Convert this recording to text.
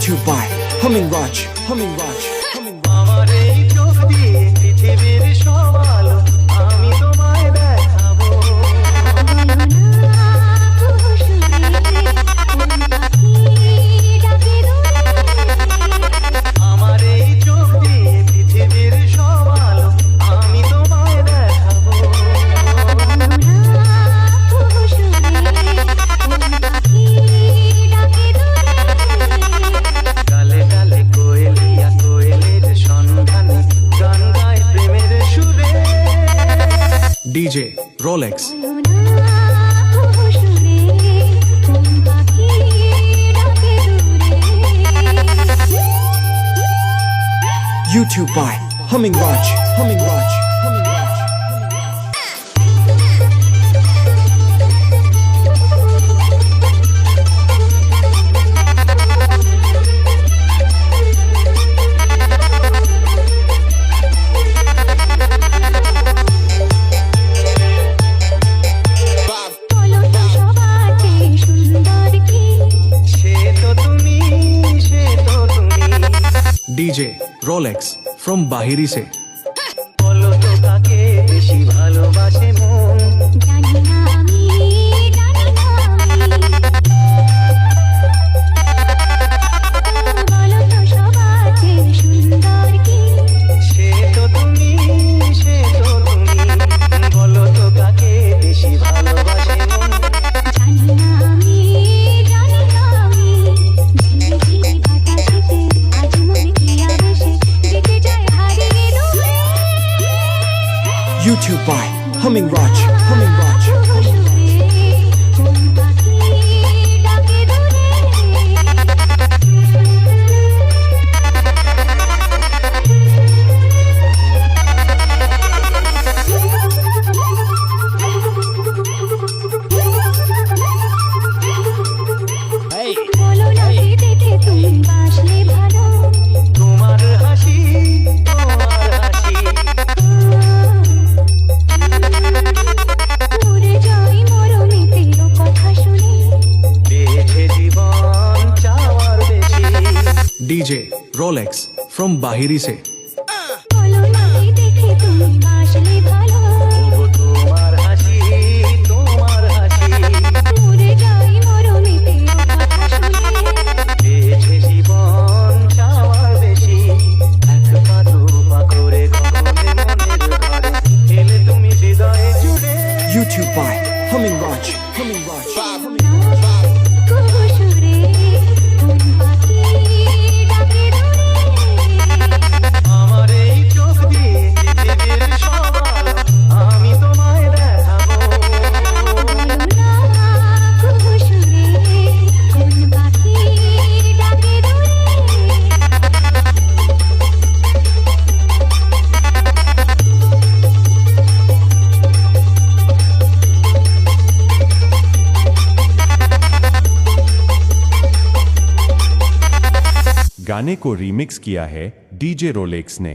YouTube by Humming Raj. Humming Raj. Humming Raj. আমার এই চোখ দিয়ে পৃথিবীর সব আলো আমি তোমায় দেখাবো। আমার এই চোখ দিয়ে পৃথিবীর সব আলো আমি তোমায় দেখাবো। গালে গালে কোয়েলিয়া কোয়েলের সন্ধানে গান গায় প্রেমের সুরে। DJ Rolex. YouTube by Humming Raj. Humming Raj. Humming Raj. সে তো তুমি সে তো তুমি DJ Rolex from Bahiri se. বলো তো কাকে বেশি ভালোবাসে মন। সে তো তুমি সে তো তুমি বলো তো কাকে বেশি ভালোবাসে মন। YouTube by Humming Raj. Humming Raj. তোমার হাসি তোমার হাসি পেয়েছে জীবন চাওয়ার বেশি। DJ Rolex from Bahiri se. ওগো তোমার হাসি তোমার হাসি পেয়েছে জীবন চাওয়ার বেশি। এক পা দু পা করে কখনো মনের ঘরে এলে তুমি হৃদয়ে জুড়ে। YouTube by Humming Raj. Humming Raj. আমার এই চোখ দিয়ে পৃথিবীর সব আলো আমি তোমায় দেখাবো। गाने को रीमिक्स किया है डीजे रोलेक्स ने।